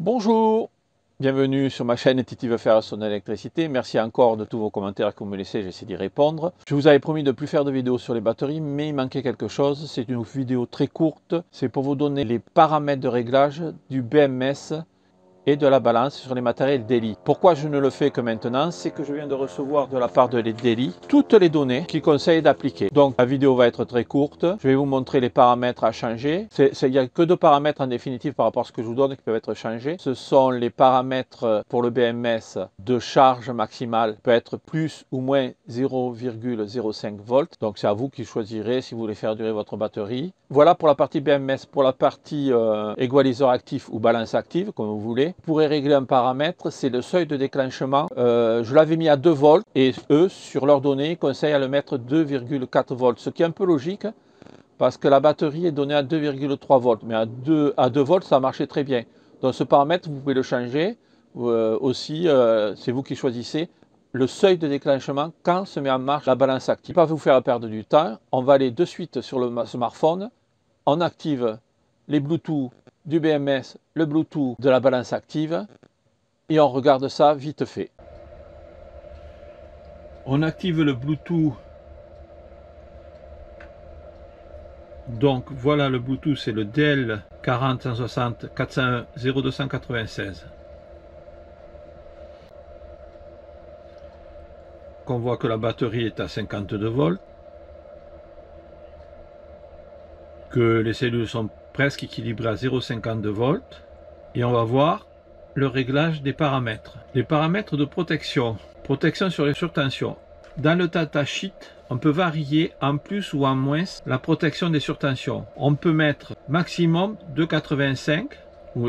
Bonjour, bienvenue sur ma chaîne Titi veut faire son électricité. Merci encore de tous vos commentaires que vous me laissez, j'essaie d'y répondre. Je vous avais promis de ne plus faire de vidéos sur les batteries, mais il manquait quelque chose. C'est une vidéo très courte, c'est pour vous donner les paramètres de réglage du BMS et de la balance sur les matériels Daily. Pourquoi je ne le fais que maintenant? C'est que je viens de recevoir de la part de Daily toutes les données qu'ils conseillent d'appliquer. Donc la vidéo va être très courte. Je vais vous montrer les paramètres à changer. Il n'y a que deux paramètres en définitive par rapport à ce que je vous donne qui peuvent être changés. Ce sont les paramètres pour le BMS de charge maximale, peut être plus ou moins 0,05 volts. Donc c'est à vous qui choisirez si vous voulez faire durer votre batterie. Voilà pour la partie BMS. Pour la partie égaliseur actif ou balance active, comme vous voulez, vous pourrez régler un paramètre, c'est le seuil de déclenchement. Je l'avais mis à 2 volts et eux, sur leurs données, ils conseillent à le mettre 2,4 volts, ce qui est un peu logique parce que la batterie est donnée à 2,3 volts, mais à 2 volts, ça marchait très bien. Donc ce paramètre, vous pouvez le changer aussi, c'est vous qui choisissez le seuil de déclenchement quand se met en marche la balance active. Pas vous faire perdre du temps, on va aller de suite sur le smartphone, on active les Bluetooth du BMS, le Bluetooth de la balance active et on regarde ça vite fait. On active le Bluetooth. Donc voilà le Bluetooth, c'est le DL 40 160 401 0296. On voit que la batterie est à 52 volts, que les cellules sont presque équilibrées à 0,52 volts, et on va voir le réglage des paramètres. Les paramètres de protection, protection sur les surtensions. Dans le datasheet, on peut varier en plus ou en moins la protection des surtensions. On peut mettre maximum 2,85,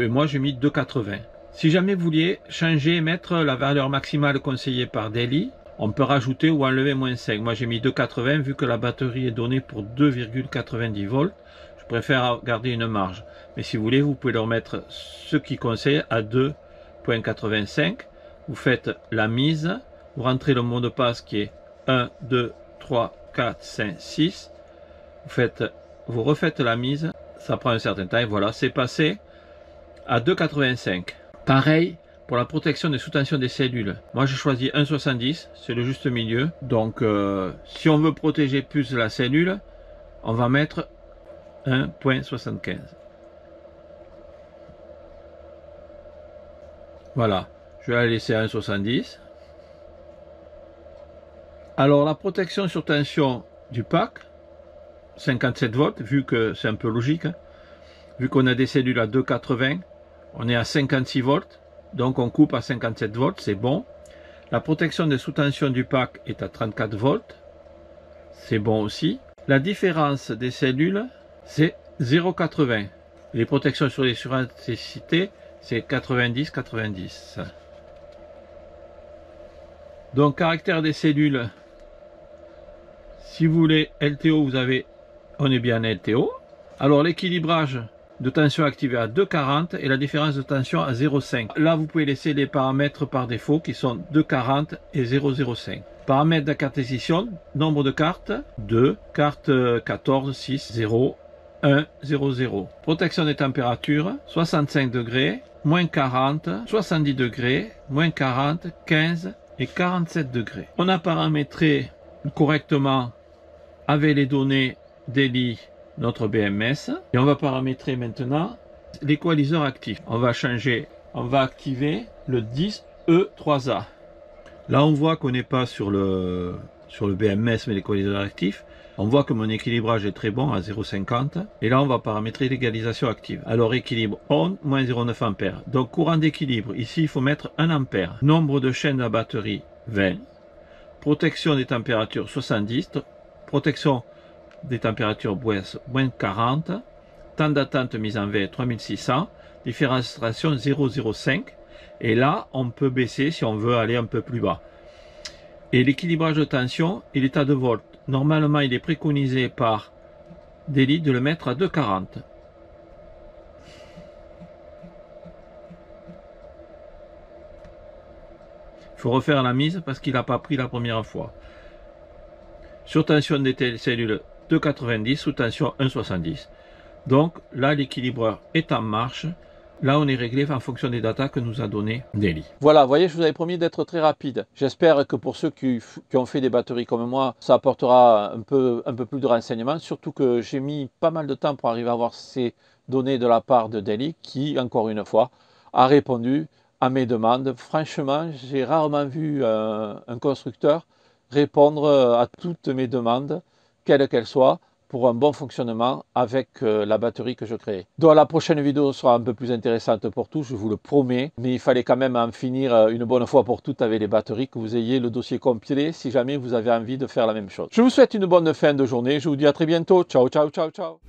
et moi j'ai mis 2,80. Si jamais vous vouliez changer et mettre la valeur maximale conseillée par Daily, on peut rajouter ou enlever moins 5. Moi j'ai mis 2,80 vu que la batterie est donnée pour 2,90 volts. Je préfère garder une marge. Mais si vous voulez, vous pouvez leur mettre ce qui conseille à 2,85. Vous faites la mise. Vous rentrez le mot de passe qui est 1, 2, 3, 4, 5, 6. Vous refaites la mise. Ça prend un certain temps. Et voilà, c'est passé à 2,85. Pareil pour la protection des sous-tensions des cellules. Moi, j'ai choisi 1,70. C'est le juste milieu. Donc, si on veut protéger plus la cellule, on va mettre 1,75. Voilà, je vais la laisser à 1,70. Alors la protection sur tension du pack, 57 volts, vu que c'est un peu logique, hein, vu qu'on a des cellules à 2,80, on est à 56 volts, donc on coupe à 57 volts, c'est bon. La protection des sous-tensions du pack est à 34 volts, c'est bon aussi. La différence des cellules, c'est 0,80. Les protections sur les surintensités, c'est 90-90. Donc, caractère des cellules, si vous voulez LTO, on est bien LTO. Alors, l'équilibrage de tension activé à 2,40 et la différence de tension à 0,5. Là, vous pouvez laisser les paramètres par défaut qui sont 2,40 et 0,05. Paramètres d'acquisition, nombre de cartes, 2, carte 14, 6, 0, 1, 0, 0. Protection des températures, 65 degrés, moins 40, 70 degrés, moins 40, 15 et 47 degrés. On a paramétré correctement avec les données Daily notre BMS et on va paramétrer maintenant l'équaliseur actif. On va activer le 10E3A. Là on voit qu'on n'est pas sur le BMS mais l'équaliseur actif. On voit que mon équilibrage est très bon à 0,50 et là on va paramétrer l'égalisation active. Alors équilibre on, moins 0,9 ampères. Donc courant d'équilibre, ici il faut mettre 1 ampère. Nombre de chaînes à batterie 20. Protection des températures 70. Protection des températures moins 40. Temps d'attente mise en V 3600. Différenciation 0,05. Et là on peut baisser si on veut aller un peu plus bas. Et l'équilibrage de tension, il est à 2 volts. Normalement, il est préconisé par Daily de le mettre à 2,40. Il faut refaire la mise parce qu'il n'a pas pris la première fois. Sur tension des cellules 2,90, sous tension 1,70. Donc là, l'équilibreur est en marche. Là, on est réglé en fonction des datas que nous a donné Daily. Voilà, vous voyez, je vous avais promis d'être très rapide. J'espère que pour ceux qui ont fait des batteries comme moi, ça apportera un peu plus de renseignements. Surtout que j'ai mis pas mal de temps pour arriver à avoir ces données de la part de Daily, qui, encore une fois, a répondu à mes demandes. Franchement, j'ai rarement vu un constructeur répondre à toutes mes demandes, quelles qu'elles soient, pour un bon fonctionnement avec la batterie que je crée. Donc la prochaine vidéo sera un peu plus intéressante pour tous, je vous le promets, mais il fallait quand même en finir une bonne fois pour toutes avec les batteries, que vous ayez le dossier complet si jamais vous avez envie de faire la même chose. Je vous souhaite une bonne fin de journée, je vous dis à très bientôt, ciao ciao ciao ciao.